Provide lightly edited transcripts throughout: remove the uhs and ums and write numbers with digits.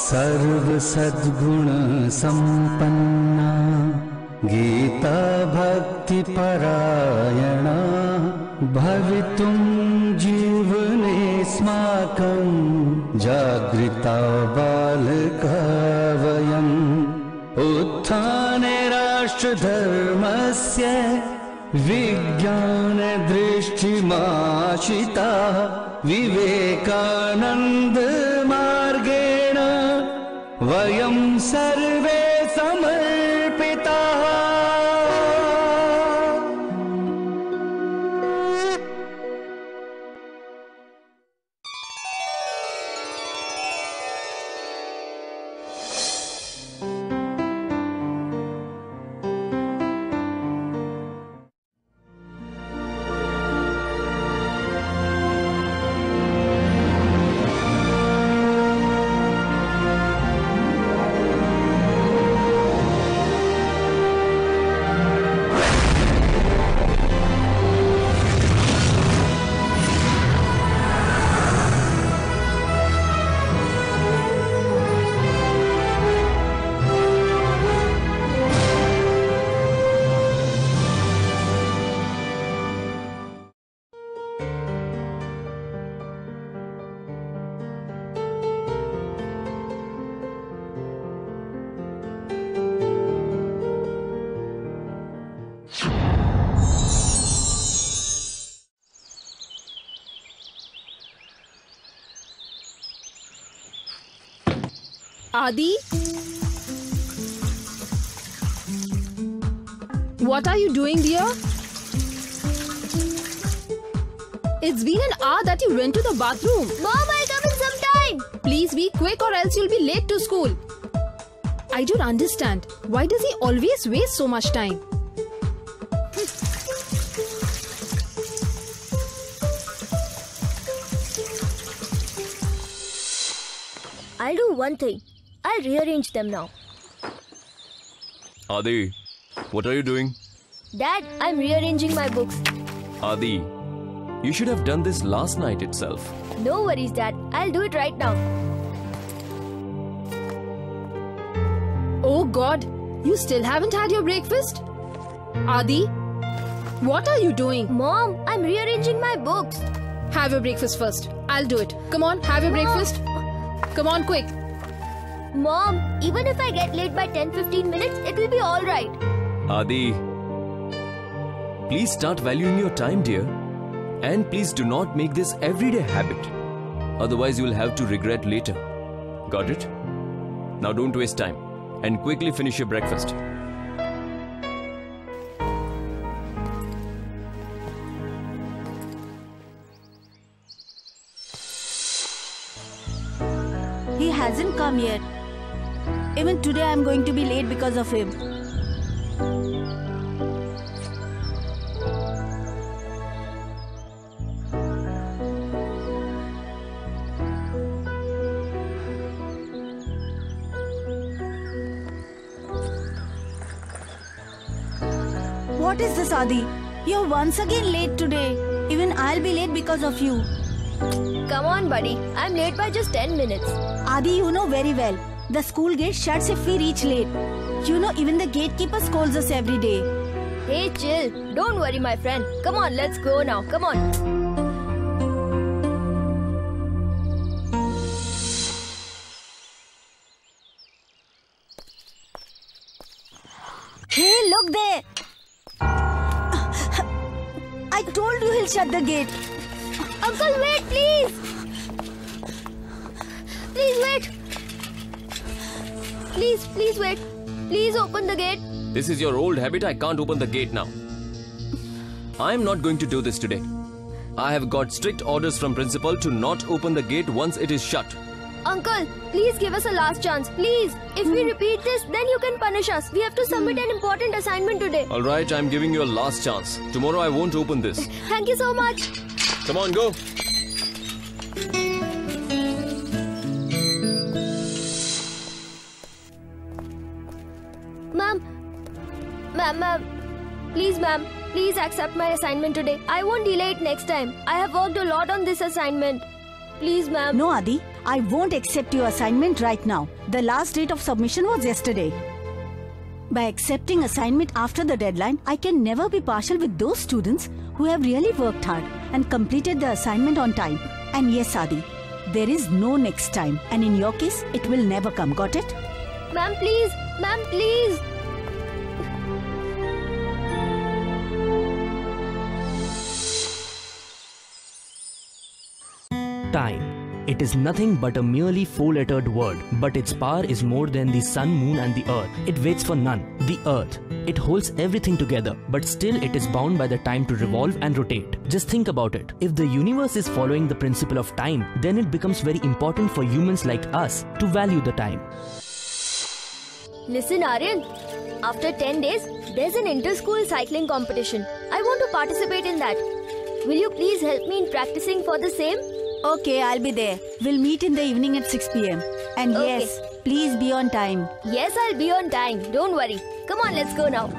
सर्व सद्गुण संपन्ना गीता भक्ति परायणा भवितुं जीवनेऽस्माकं जागृता बालका वयम् उत्थाने राष्ट्रधर्मस्य विज्ञान दृष्टिमाशिता विवेकानंद मार्गेण वयं सर्वे समर्पिताः। Adi? What are you doing, dear? It's been an hour that you went to the bathroom. Mom, I'll come in some time. Please be quick or else you'll be late to school. I don't understand. Why does he always waste so much time? I'll do one thing. I'll rearrange them now. Adi, what are you doing? Dad, I'm rearranging my books. Adi, you should have done this last night itself. No worries, Dad. I'll do it right now. Oh God, you still haven't had your breakfast? Adi, what are you doing? Mom, I'm rearranging my books. Have your breakfast first. I'll do it. Come on, have your breakfast. Come on, quick. Mom, even if I get late by 10-15 minutes, it will be alright. Adi, please start valuing your time, dear. And please do not make this everyday habit. Otherwise, you will have to regret later. Got it? Now don't waste time and quickly finish your breakfast. He hasn't come yet. Even today I'm going to be late because of him. What is this, Adi? You're once again late today. Even I'll be late because of you. Come on, buddy. I'm late by just 10 minutes. Adi, you know very well. The school gate shuts if we reach late. You know, even the gatekeeper scolds us every day. Hey, chill. Don't worry, my friend. Come on, let's go now. Come on. Hey, look there. I told you he'll shut the gate. Uncle, wait, please. Please wait. Please wait. Please open the gate. This is your old habit. I can't open the gate now. I am not going to do this today. I have got strict orders from principal to not open the gate once it is shut. Uncle, please give us a last chance. Please. If we repeat this, then you can punish us. We have to submit an important assignment today. Alright, I am giving you a last chance. Tomorrow I won't open this. Thank you so much. Come on, go. Ma'am. Please, ma'am. Please accept my assignment today. I won't delay it next time. I have worked a lot on this assignment. Please, ma'am. No, Adi, I won't accept your assignment right now. The last date of submission was yesterday. By accepting assignment after the deadline, I can never be partial with those students who have really worked hard and completed the assignment on time. And yes, Adi, there is no next time. And in your case, it will never come. Got it? Ma'am, please. Ma'am, please. Time. It is nothing but a merely four-lettered word, but its power is more than the sun, moon and the earth. It waits for none. The earth. It holds everything together, but still it is bound by the time to revolve and rotate. Just think about it. If the universe is following the principle of time, then it becomes very important for humans like us to value the time. Listen, Aryan. After 10 days, there's an inter-school cycling competition. I want to participate in that. Will you please help me in practicing for the same? Okay, I'll be there. We'll meet in the evening at 6 p.m. And Okay. yes, please be on time. Yes, I'll be on time. Don't worry. Come on, let's go now.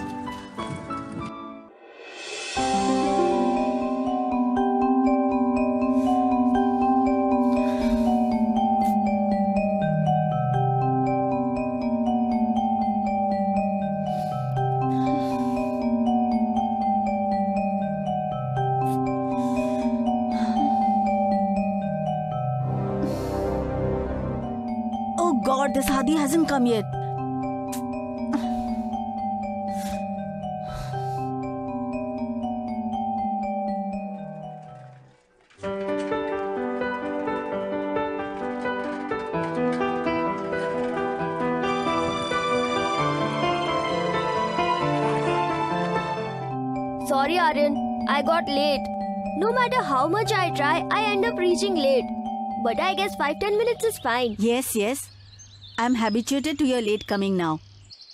Oh God, this Adi hasn't come yet. Sorry, Aryan. I got late. No matter how much I try, I end up reaching late. But I guess 5-10 minutes is fine. Yes. I'm habituated to your late coming now.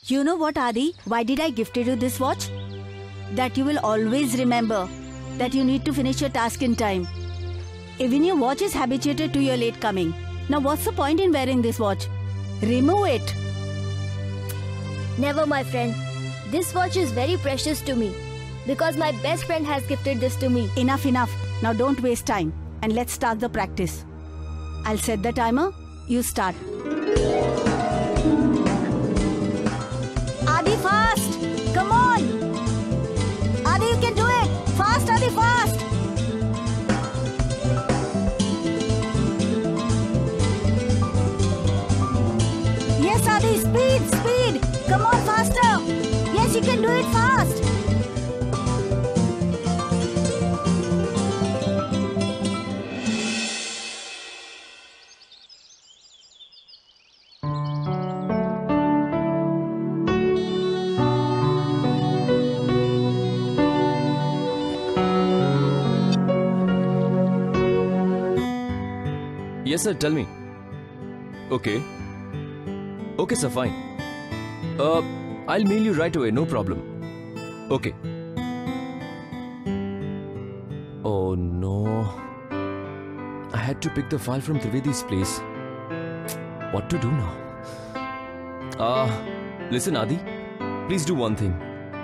You know what, Adi? Why did I gift you this watch? That you will always remember that you need to finish your task in time. Even your watch is habituated to your late coming. Now what's the point in wearing this watch? Remove it. Never, my friend. This watch is very precious to me. Because my best friend has gifted this to me. Enough. Now don't waste time and let's start the practice. I'll set the timer. You start. Adi, fast! Come on! Adi, you can do it! Fast, Adi, fast! Yes, Adi, speed! Come on, faster! Yes, you can do it fast! Yes, sir, tell me. Okay. Okay, sir, fine. I'll mail you right away, no problem. Okay. Oh no. I had to pick the file from Trivedi's place. What to do now? Listen, Adi. Please do one thing.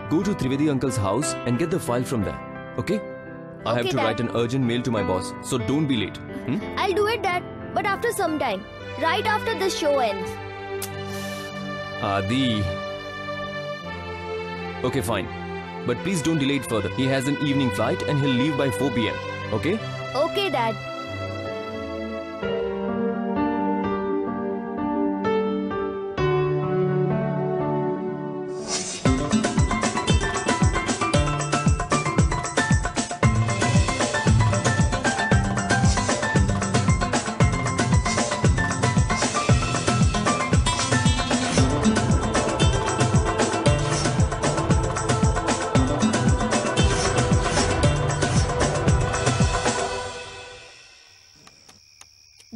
Go to Trivedi uncle's house and get the file from there. Okay? I have Okay, to Dad. write an urgent mail to my boss, so don't be late. I'll do it, Dad. But after some time. Right after the show ends. Adi. Okay, fine. But please don't delay it further. He has an evening flight and he'll leave by 4 p.m. Okay? Okay, Dad.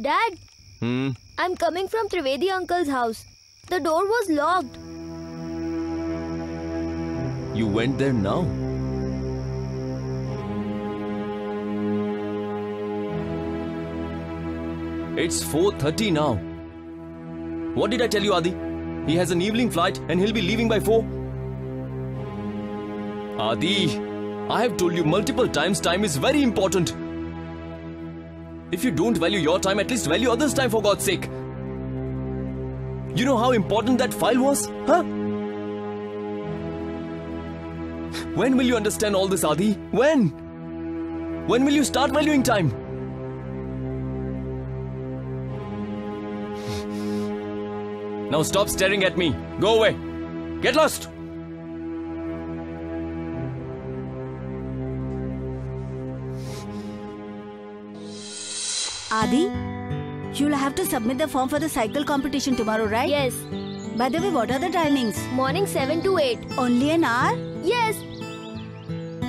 Dad, I'm coming from Trivedi uncle's house. The door was locked. You went there now? It's 4:30 now. What did I tell you, Adi? He has an evening flight and he'll be leaving by 4. Adi, I have told you multiple times time is very important. If you don't value your time, at least value others' time, for God's sake. You know how important that file was? Huh? When will you understand all this, Adi? When? When will you start valuing time? Now stop staring at me. Go away. Get lost. Adi, you'll have to submit the form for the cycle competition tomorrow, right? Yes. By the way, what are the timings? Morning 7 to 8. Only an hour? Yes.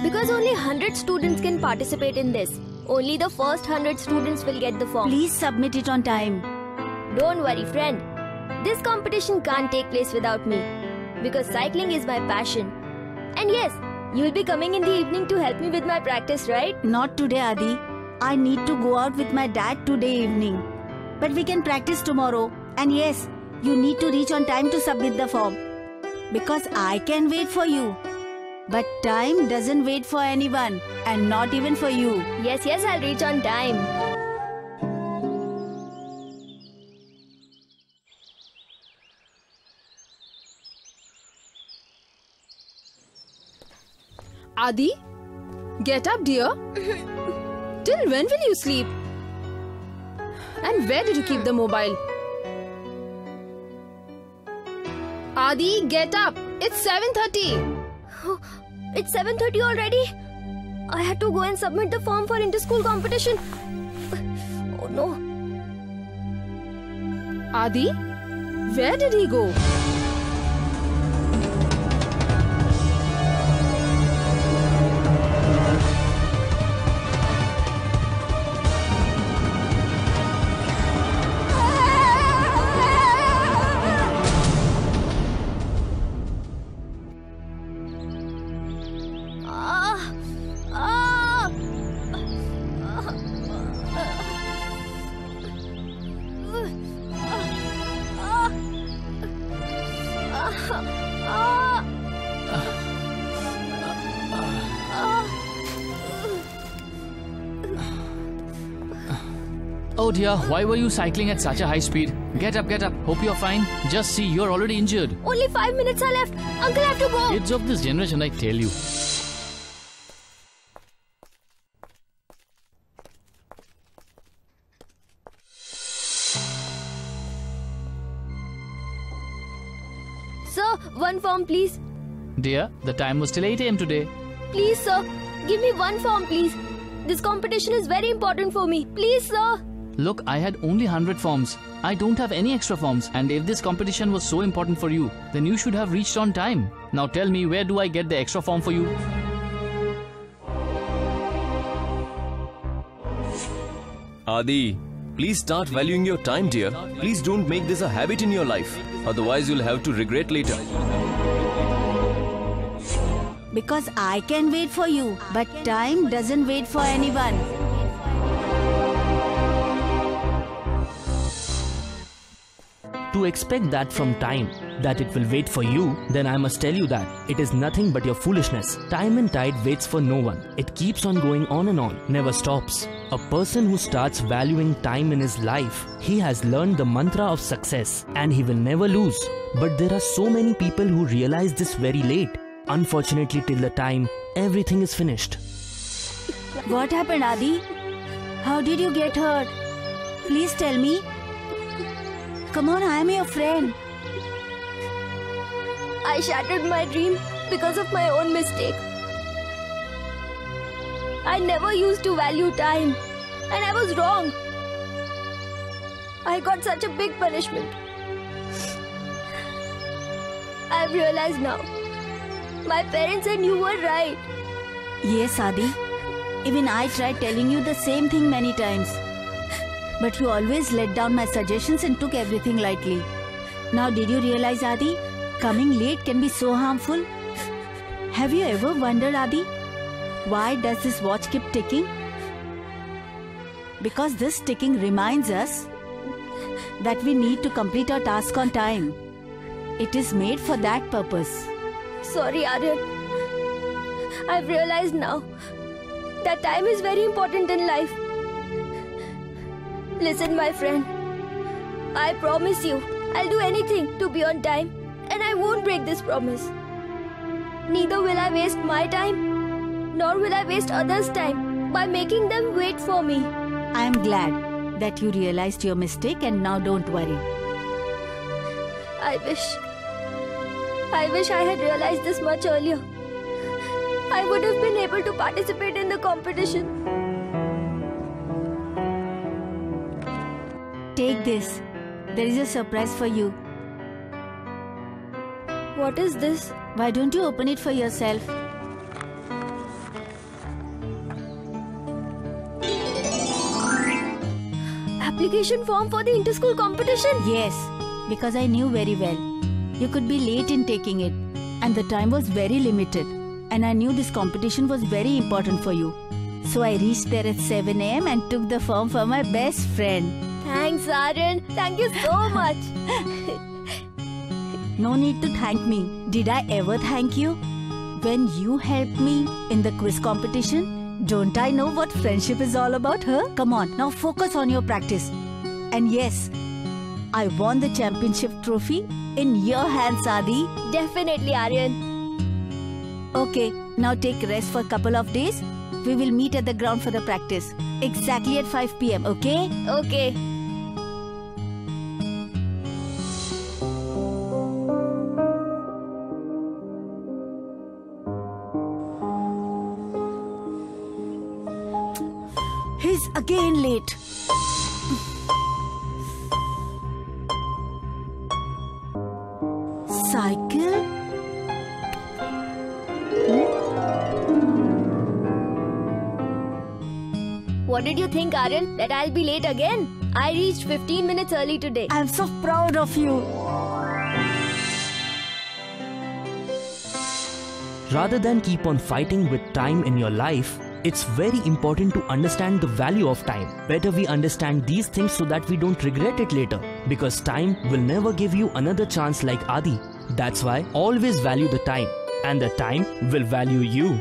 Because only 100 students can participate in this. Only the first 100 students will get the form. Please submit it on time. Don't worry, friend. This competition can't take place without me. Because cycling is my passion. And yes, you'll be coming in the evening to help me with my practice, right? Not today, Adi. I need to go out with my dad today evening. But we can practice tomorrow. And yes, you need to reach on time to submit the form. Because I can wait for you. But time doesn't wait for anyone. And not even for you. Yes, I'll reach on time. Adi, get up, dear. Till when will you sleep? And where did you keep the mobile? Adi, get up. It's 7:30. It's 7:30 already. I had to go and submit the form for inter-school competition. Oh no. Adi, where did he go? Oh dear, why were you cycling at such a high speed? Get up, get up. Hope you're fine. Just see, you're already injured. Only 5 minutes are left. Uncle, I have to go. Kids of this generation, I tell you. Sir, one form, please. Dear, the time was till 8 AM today. Please, sir. Give me one form, please. This competition is very important for me. Please, sir. Look, I had only 100 forms. I don't have any extra forms. And if this competition was so important for you, then you should have reached on time. Now tell me, where do I get the extra form for you? Adi, please start valuing your time, dear. Please don't make this a habit in your life. Otherwise, you'll have to regret later. Because I can wait for you. But time doesn't wait for anyone. To expect that from time, that it will wait for you, then I must tell you that it is nothing but your foolishness. Time and tide waits for no one. It keeps on going on and on, never stops. A person who starts valuing time in his life, he has learned the mantra of success and he will never lose. But there are so many people who realize this very late. Unfortunately, till the time, everything is finished. What happened, Adi? How did you get hurt? Please tell me. Come on, I am your friend. I shattered my dream because of my own mistake. I never used to value time, and I was wrong. I got such a big punishment. I've realized now. My parents and you were right. Yes, Adi. Even I tried telling you the same thing many times. But you always let down my suggestions and took everything lightly. Now did you realize, Adi? Coming late can be so harmful. Have you ever wondered, Adi? Why does this watch keep ticking? Because this ticking reminds us that we need to complete our task on time. It is made for that purpose. Sorry, Aryan. I've realized now that time is very important in life. Listen, my friend. I promise you, I'll do anything to be on time, and I won't break this promise. Neither will I waste my time, nor will I waste others' time by making them wait for me. I am glad that you realized your mistake and now don't worry. I wish I had realized this much earlier. I would have been able to participate in the competition. Take this. There is a surprise for you. What is this? Why don't you open it for yourself? Application form for the inter-school competition? Yes, because I knew very well. You could be late in taking it, and the time was very limited. And I knew this competition was very important for you. So I reached there at 7 AM and took the form for my best friend. Thanks, Aryan. Thank you so much. No need to thank me. Did I ever thank you? When you helped me in the quiz competition, don't I know what friendship is all about, huh? Come on, now focus on your practice. And yes, I won the championship trophy in your hands, Adi. Definitely, Aryan. Okay, now take rest for a couple of days. We will meet at the ground for the practice. Exactly at 5 PM, okay? Okay. He's again late. Cycle? What did you think, Aryan? That I'll be late again? I reached 15 minutes early today. I'm so proud of you. Rather than keep on fighting with time in your life, it's very important to understand the value of time. Better we understand these things so that we don't regret it later. Because time will never give you another chance like Adi. That's why always value the time, and the time will value you.